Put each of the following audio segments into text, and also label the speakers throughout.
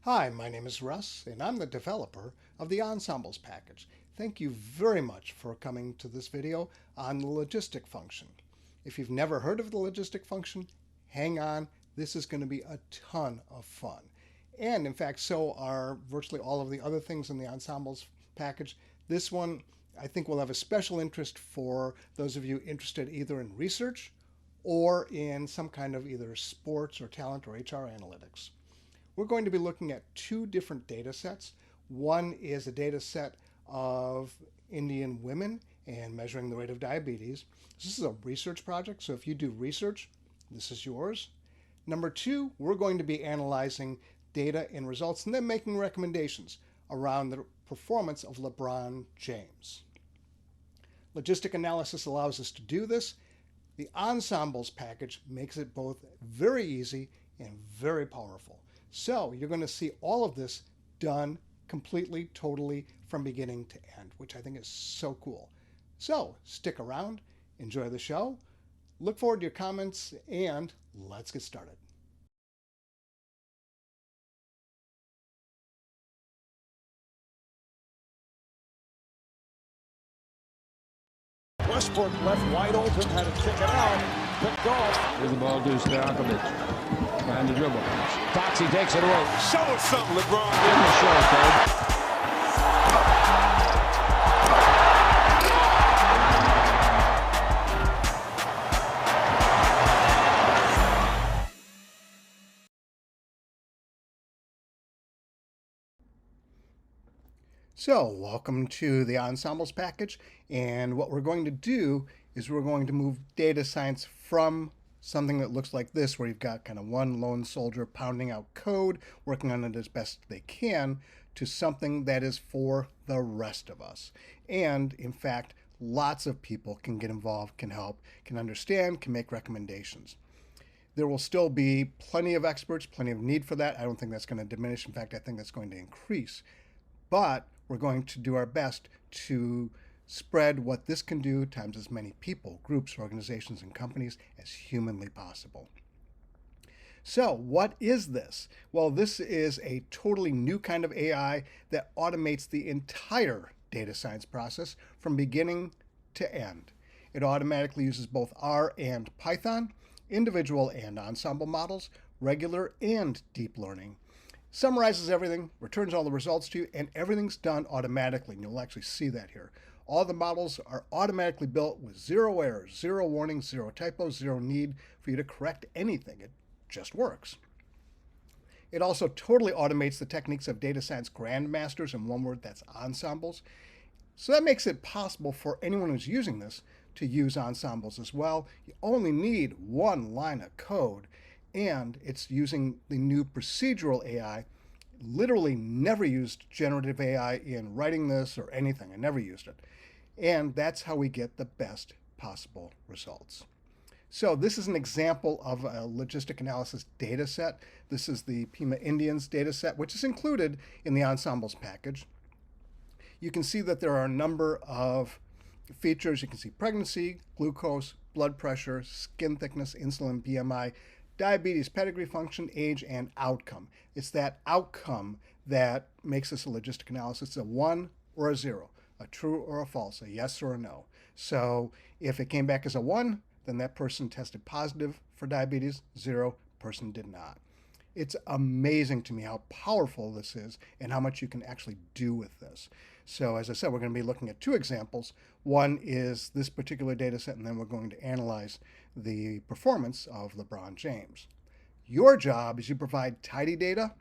Speaker 1: Hi, my name is Russ, and I'm the developer of the Ensembles package. Thank you very much for coming to this video on the logistic function. If you've never heard of the logistic function, hang on. This is going to be a ton of fun. And in fact, so are virtually all of the other things in the Ensembles package. This one, I think, will have a special interest for those of you interested either in research or in some kind of either sports or talent or HR analytics. We're going to be looking at two different data sets. One is a data set of Indian women and measuring the rate of diabetes. This is a research project, so if you do research, this is yours. Number two, we're going to be analyzing data and results and then making recommendations around the performance of Lebron James. Logistic analysis allows us to do this. The Ensembles package makes it both very easy and very powerful. So you're going to see all of this done completely, totally from beginning to end, which I think is so cool. So stick around, enjoy the show, look forward to your comments, and let's get started.
Speaker 2: Westbrook left wide open, had to kick it out, picked off.
Speaker 3: Here's the ball to Stojakovic. Behind the dribble.
Speaker 2: Foxy takes it away. Show us something, LeBron.
Speaker 3: In the show, Code.
Speaker 1: So welcome to the Ensembles package, and what we're going to do is we're going to move data science from something that looks like this, where you've got kind of one lone soldier pounding out code, working on it as best they can, to something that is for the rest of us. And in fact, lots of people can get involved, can help, can understand, can make recommendations. There will still be plenty of experts, plenty of need for that. I don't think that's going to diminish. In fact, I think that's going to increase. But we're going to do our best to spread what this can do times as many people, groups, organizations, and companies as humanly possible. So what is this? Well, this is a totally new kind of AI that automates the entire data science process from beginning to end. It automatically uses both R and Python, individual and ensemble models, regular and deep learning. Summarizes everything, returns all the results to you, and everything's done automatically. And you'll actually see that here. All the models are automatically built with zero errors, zero warnings, zero typos, zero need for you to correct anything. It just works. It also totally automates the techniques of data science grandmasters, in one word, that's ensembles. So that makes it possible for anyone who's using this to use ensembles as well. You only need one line of code, and it's using the new procedural AI. Literally never used generative AI in writing this or anything. I never used it. And that's how we get the best possible results. So this is an example of a logistic analysis data set. This is the Pima Indians data set, which is included in the Ensembles package. You can see that there are a number of features. You can see pregnancy, glucose, blood pressure, skin thickness, insulin, BMI, diabetes, pedigree, function, age, and outcome. It's that outcome that makes this a logistic analysis. It's a 1 or a 0, a true or a false, a yes or a no. So if it came back as a 1, then that person tested positive for diabetes. 0, person did not. It's amazing to me how powerful this is and how much you can actually do with this. So as I said, we're going to be looking at two examples. One is this particular data set, and then we're going to analyze the performance of LeBron James. Your job is you provide tidy data,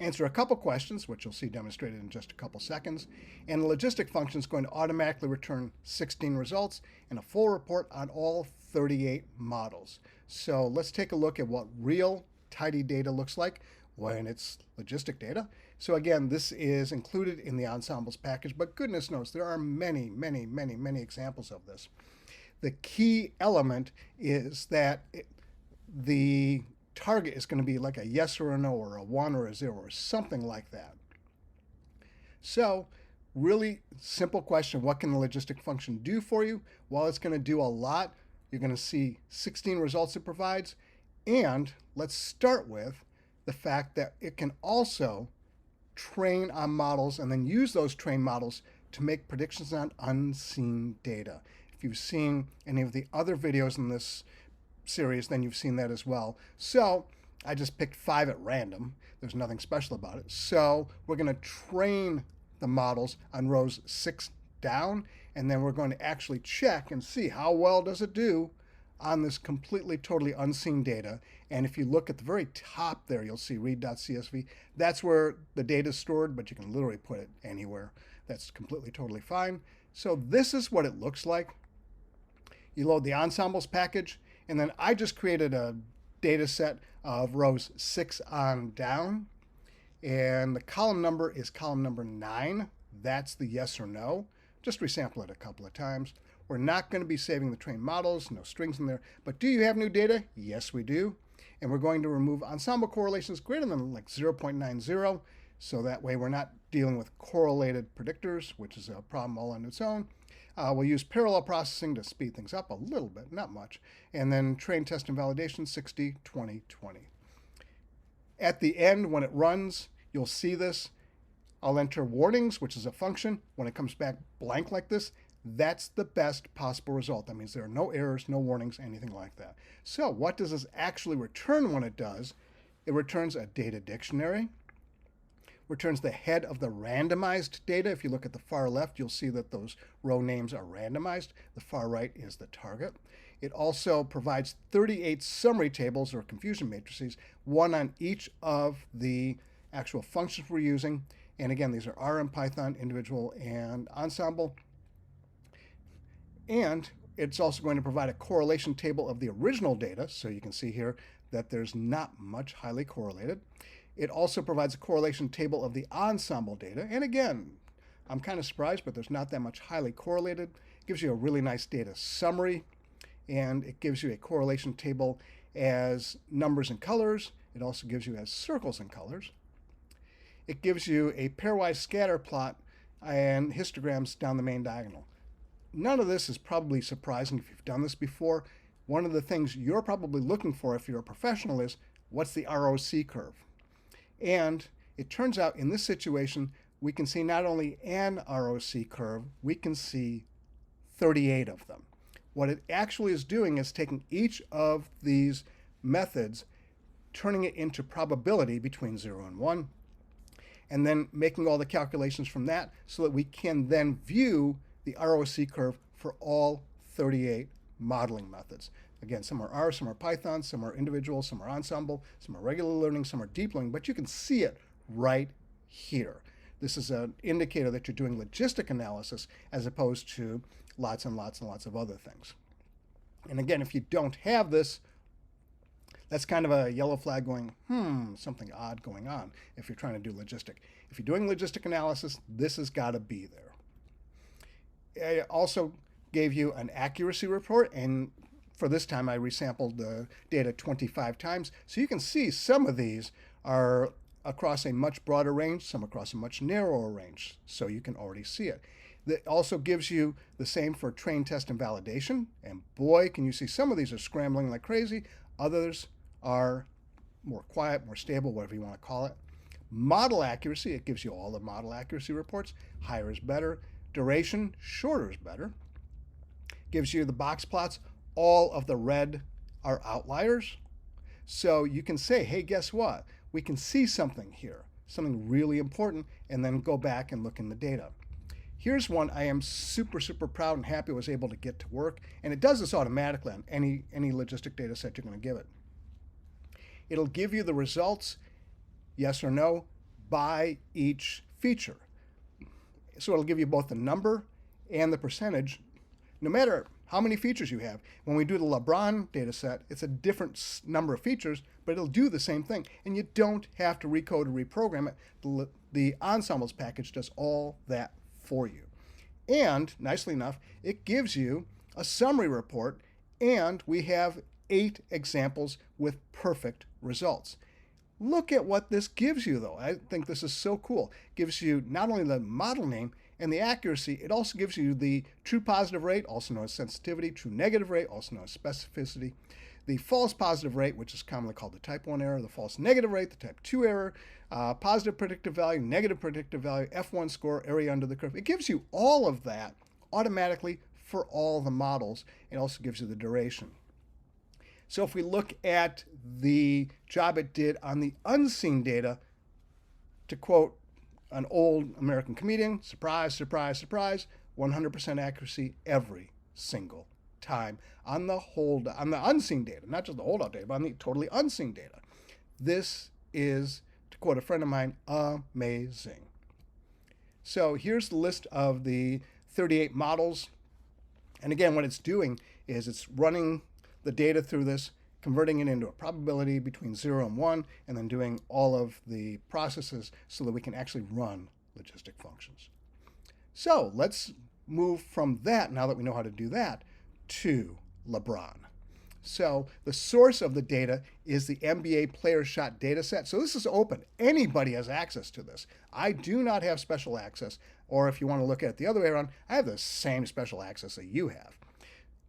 Speaker 1: answer a couple questions, which you'll see demonstrated in just a couple seconds, and the logistic function is going to automatically return 16 results and a full report on all 38 models. So let's take a look at what real tidy data looks like when it's logistic data. So again, this is included in the Ensembles package, but goodness knows there are many, many, many, many examples of this. The key element is that the target is going to be like a yes or a no, or a 1 or a 0, or something like that. So really simple question, what can the logistic function do for you? Well, it's going to do a lot. You're going to see 16 results it provides. And let's start with the fact that it can also train on models and then use those trained models to make predictions on unseen data. If you've seen any of the other videos in this series, then you've seen that as well. So I just picked 5 at random. There's nothing special about it. So we're going to train the models on rows 6 down, and then we're going to actually check and see how well does it do on this completely, totally unseen data. And if you look at the very top there, you'll see read.csv. That's where the data is stored, but you can literally put it anywhere. That's completely, totally fine. So this is what it looks like. You load the Ensembles package, and then I just created a data set of rows 6 on down. And the column number is column number 9. That's the yes or no. Just resample it a couple of times. We're not going to be saving the trained models, no strings in there. But do you have new data? Yes, we do. And we're going to remove ensemble correlations greater than like 0.90. So that way we're not dealing with correlated predictors, which is a problem all on its own. We'll use parallel processing to speed things up a little bit, not much. And then train, test, and validation, 60, 20, 20. At the end, when it runs, you'll see this. I'll enter warnings, which is a function. When it comes back blank like this, that's the best possible result. That means there are no errors, no warnings, anything like that. So what does this actually return when it does? It returns a data dictionary, returns the head of the randomized data. If you look at the far left, you'll see that those row names are randomized. The far right is the target. It also provides 38 summary tables or confusion matrices, one on each of the actual functions we're using. And again, these are R and Python, individual and ensemble. And it's also going to provide a correlation table of the original data. So you can see here that there's not much highly correlated. It also provides a correlation table of the ensemble data. And again, I'm kind of surprised, but there's not that much highly correlated. It gives you a really nice data summary. And it gives you a correlation table as numbers and colors. It also gives you as circles and colors. It gives you a pairwise scatter plot and histograms down the main diagonal. None of this is probably surprising if you've done this before. One of the things you're probably looking for if you're a professional is, what's the ROC curve? And it turns out in this situation, we can see not only an ROC curve, we can see 38 of them. What it actually is doing is taking each of these methods, turning it into probability between 0 and 1, and then making all the calculations from that so that we can then view the ROC curve for all 38 modeling methods. Again, some are R, some are Python, some are individual, some are ensemble, some are regular learning, some are deep learning, but you can see it right here. This is an indicator that you're doing logistic analysis as opposed to lots and lots and lots of other things. And again, if you don't have this, that's kind of a yellow flag going, something odd going on if you're trying to do logistic. If you're doing logistic analysis, this has got to be there. I also gave you an accuracy report, and for this time I resampled the data 25 times. So you can see some of these are across a much broader range, some across a much narrower range, so you can already see it. That also gives you the same for train, test, and validation, and boy, can you see some of these are scrambling like crazy, others are more quiet, more stable, whatever you want to call it. Model accuracy, it gives you all the model accuracy reports. Higher is better. Duration, shorter is better. Gives you the box plots. All of the red are outliers. So you can say, hey, guess what? We can see something here, something really important, and then go back and look in the data. Here's one I am super, super proud and happy I was able to get to work. And it does this automatically on any logistic data set you're going to give it. It'll give you the results, yes or no, by each feature. So it'll give you both the number and the percentage, no matter how many features you have. When we do the Lebron data set, it's a different number of features, but it'll do the same thing. And you don't have to recode or reprogram it. The Ensembles package does all that for you. And, nicely enough, it gives you a summary report, and we have 8 examples with perfect results. Look at what this gives you, though. I think this is so cool. It gives you not only the model name and the accuracy, it also gives you the true positive rate, also known as sensitivity, true negative rate, also known as specificity, the false positive rate, which is commonly called the type 1 error, the false negative rate, the type 2 error, positive predictive value, negative predictive value, F1 score, area under the curve. It gives you all of that automatically for all the models. It also gives you the duration. So if we look at the job it did on the unseen data, to quote an old American comedian, surprise, surprise, surprise, 100% accuracy every single time on the unseen data, not just the holdout data, but on the totally unseen data. This is, to quote a friend of mine, amazing. So here's the list of the 38 models. And again, what it's doing is it's running the data through this, converting it into a probability between 0 and 1, and then doing all of the processes so that we can actually run logistic functions. So let's move from that, now that we know how to do that, to Lebron. So the source of the data is the NBA player shot data set. So this is open. Anybody has access to this. I do not have special access, or if you want to look at it the other way around, I have the same special access that you have.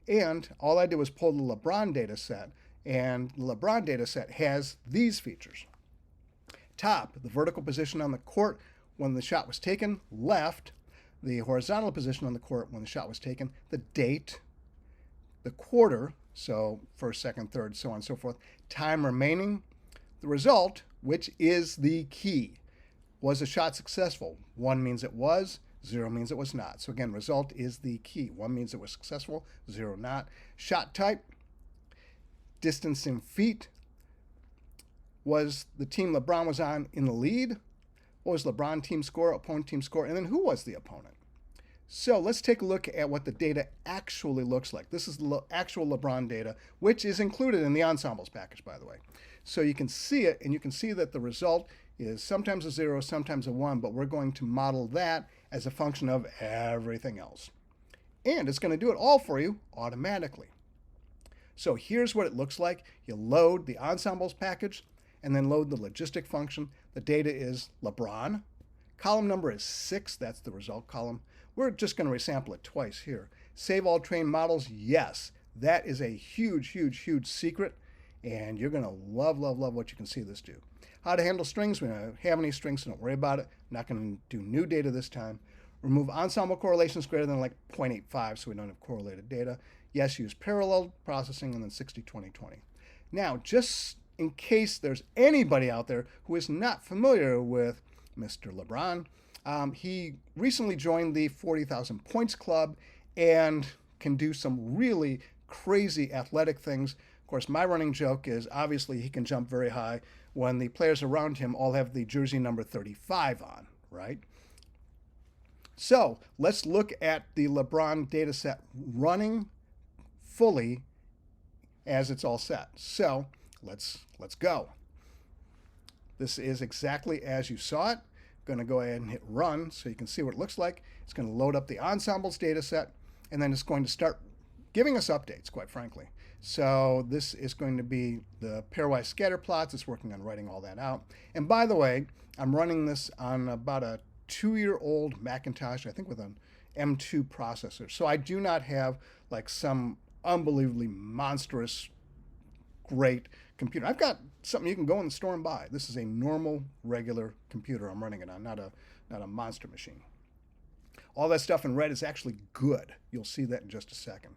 Speaker 1: And all I did was pull the Lebron data set, and the Lebron data set has these features. Top, the vertical position on the court when the shot was taken. Left, the horizontal position on the court when the shot was taken. The date, the quarter, so first, second, third, so on and so forth. Time remaining. The result, which is the key. Was the shot successful? 1 means it was, 0 means it was not. So again, result is the key. 1 means it was successful, 0 not. Shot type, distance in feet. Was the team LeBron was on in the lead? What was LeBron team score, opponent team score, and then who was the opponent? So let's take a look at what the data actually looks like. This is the actual LeBron data, which is included in the Ensembles package, by the way. So you can see it, and you can see that the result is sometimes a 0, sometimes a 1, but we're going to model that as a function of everything else. And it's going to do it all for you automatically. So here's what it looks like. You load the Ensembles package, and then load the logistic function. The data is LeBron. Column number is 6. That's the result column. We're just going to resample it twice here. Save all trained models. Yes, that is a huge, huge, huge secret. And you're going to love, love, love what you can see this do. How to handle strings. We don't have any strings, so don't worry about it. I'm not going to do new data this time. Remove ensemble correlations greater than like 0.85 so we don't have correlated data. Yes, use parallel processing, and then 60-20-20. Now, just in case there's anybody out there who is not familiar with Mr. LeBron, he recently joined the 40,000 Points Club and can do some really crazy athletic things. Of course, my running joke is obviously he can jump very high when the players around him all have the jersey number 35 on, right? So let's look at the LeBron data set running fully as it's all set. So let's go. This is exactly as you saw it. Going to go ahead and hit run so you can see what it looks like. It's going to load up the Ensembles data set, and then it's going to start giving us updates, quite frankly. So this is going to be the pairwise scatter plots. It's working on writing all that out. And by the way, I'm running this on about a 2-year-old Macintosh, I think with an M2 processor. So I do not have like some unbelievably monstrous, great computer. I've got something you can go in the store and buy. This is a normal, regular computer I'm running it on, not a monster machine. All that stuff in red is actually good. You'll see that in just a second.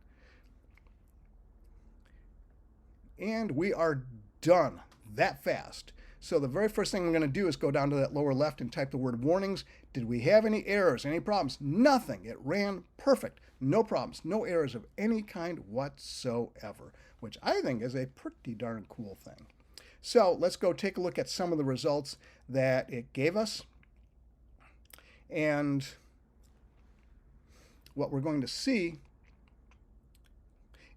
Speaker 1: And we are done that fast. So the very first thing I'm going to do is go down to that lower left and type the word warnings. Did we have any errors, any problems? Nothing. It ran perfect. No problems, no errors of any kind whatsoever, which I think is a pretty darn cool thing. So let's go take a look at some of the results that it gave us. And what we're going to see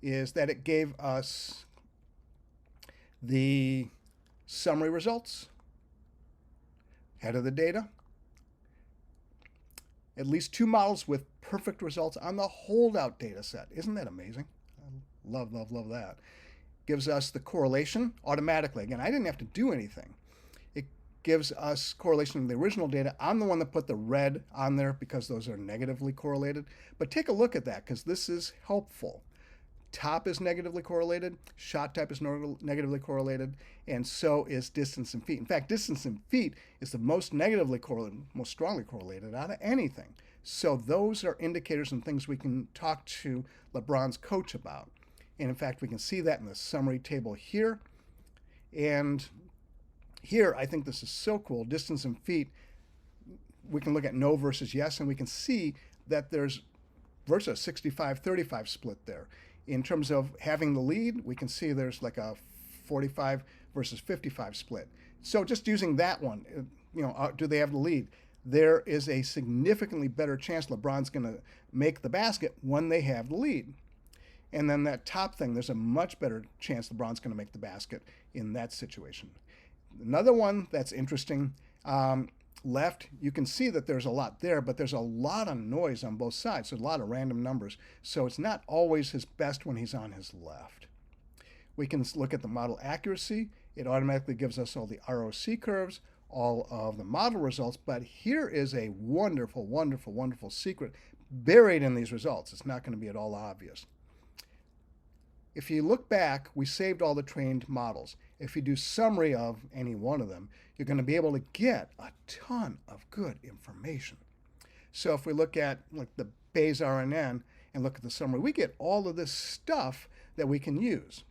Speaker 1: is that it gave us the summary results, head of the data, at least 2 models with perfect results on the holdout data set. Isn't that amazing? I love, love, love that. Gives us the correlation automatically. Again, I didn't have to do anything. It gives us correlation of the original data. I'm the one that put the red on there because those are negatively correlated. But take a look at that because this is helpful. top is negatively correlated, shot type is negatively correlated, and so is distance in feet. In fact, distance in feet is the most negatively correlated, most strongly correlated out of anything. So those are indicators and things we can talk to LeBron's coach about. And in fact, we can see that in the summary table here. And here, I think this is so cool. Distance in feet, we can look at no versus yes, and we can see that there's versus 65-35 split there. In terms of having the lead, we can see there's like a 45 versus 55 split. So just using that one, do they have the lead? There is a significantly better chance LeBron's going to make the basket when they have the lead. And then that top thing, there's a much better chance LeBron's going to make the basket in that situation. Another one that's interesting, left, you can see that there's a lot there, but there's a lot of noise on both sides, so a lot of random numbers. So it's not always his best when he's on his left. We can look at the model accuracy. It automatically gives us all the ROC curves, all of the model results, but here is a wonderful, wonderful, wonderful secret buried in these results. It's not going to be at all obvious. If you look back, we saved all the trained models. If you do summary of any one of them, you're going to be able to get a ton of good information. So if we look at like the Bayes RNN and look at the summary, we get all of this stuff that we can use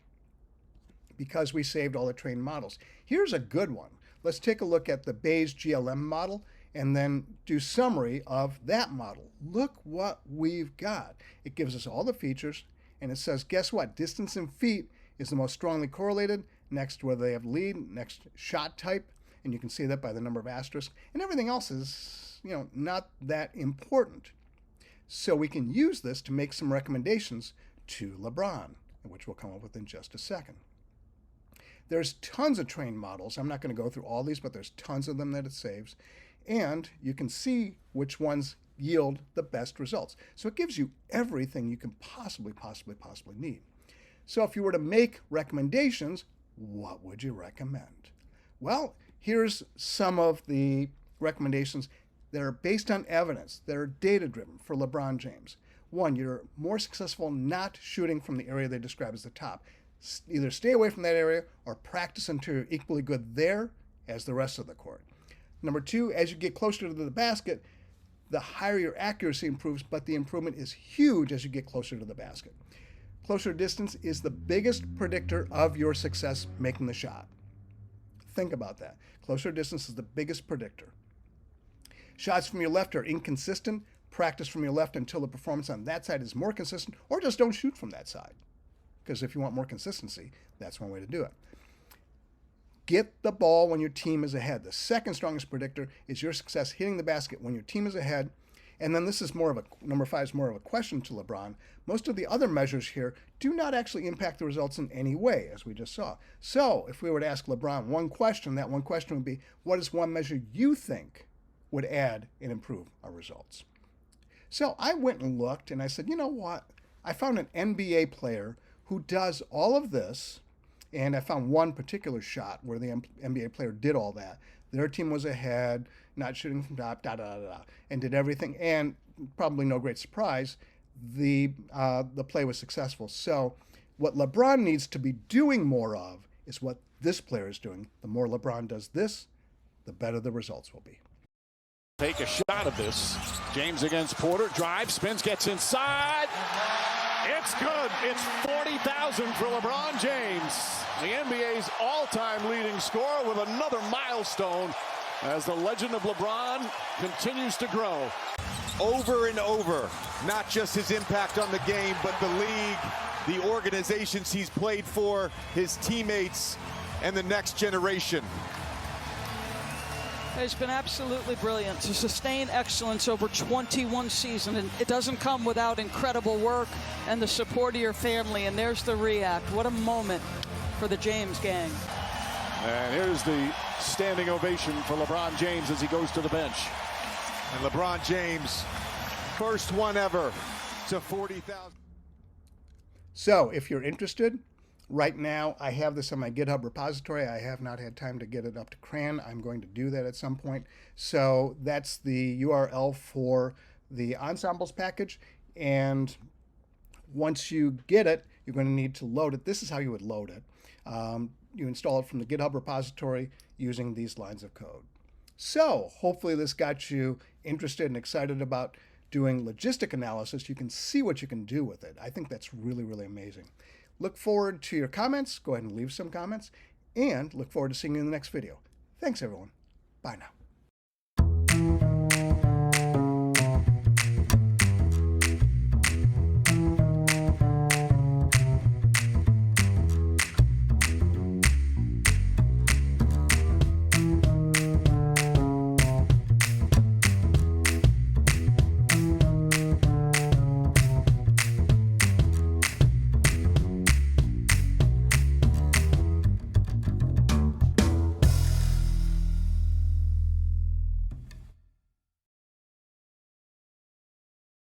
Speaker 1: because we saved all the trained models. Here's a good one. Let's take a look at the Bayes GLM model and then do summary of that model. Look what we've got. It gives us all the features, and it says, guess what? Distance in feet is the most strongly correlated. Next, whether they have lead, next shot type, and you can see that by the number of asterisks, and everything else is, not that important. So we can use this to make some recommendations to LeBron, which we'll come up with in just a second. There's tons of trained models. I'm not going to go through all these, but there's tons of them that it saves. And you can see which ones yield the best results. So it gives you everything you can possibly need. So if you were to make recommendations, what would you recommend? Well, here's some of the recommendations that are based on evidence, that are data-driven for LeBron James. One, you're more successful not shooting from the area they describe as the top. Either stay away from that area or practice until you're equally good there as the rest of the court. Number two, as you get closer to the basket, the higher your accuracy improves, but the improvement is huge as you get closer to the basket. Closer distance is the biggest predictor of your success making the shot. Think about that. Closer distance is the biggest predictor. Shots from your left are inconsistent. Practice from your left until the performance on that side is more consistent, or just don't shoot from that side. Because if you want more consistency, that's one way to do it. Get the ball when your team is ahead. The second strongest predictor is your success hitting the basket when your team is ahead. And then this is number 5 is more of a question to LeBron. Most of the other measures here do not actually impact the results in any way, as we just saw. So if we were to ask LeBron one question, that one question would be, what is one measure you think would add and improve our results? So I went and looked, and I said, you know what? I found an NBA player who does all of this, and I found one particular shot where the NBA player did all that. Their team was ahead, not shooting from top, and did everything. And probably no great surprise, the play was successful. So what LeBron needs to be doing more of is what this player is doing. The more LeBron does this, the better the results will be.
Speaker 2: Take a shot of this. James against Porter. Drives, spins, gets inside. It's good. It's 40,000 for LeBron James, the NBA's all-time leading scorer, with another milestone as the legend of LeBron continues to grow.
Speaker 4: Over and over, not just his impact on the game, but the league, the organizations he's played for, his teammates, and the next generation.
Speaker 5: It's been absolutely brilliant to sustain excellence over 21 seasons, and it doesn't come without incredible work and the support of your family. And there's the react. What a moment for the James gang.
Speaker 2: And here's the standing ovation for LeBron James as he goes to the bench.
Speaker 4: And LeBron James, first one ever to 40,000.
Speaker 1: So if you're interested, right now I have this on my GitHub repository. I have not had time to get it up to CRAN. I'm going to do that at some point. So that's the URL for the Ensembles package. And once you get it, you're going to need to load it. This is how you would load it. You install it from the GitHub repository using these lines of code. So hopefully this got you interested and excited about doing logistic analysis. You can see what you can do with it. I think that's really, really amazing. Look forward to your comments. Go ahead and leave some comments, and look forward to seeing you in the next video. Thanks, everyone. Bye now.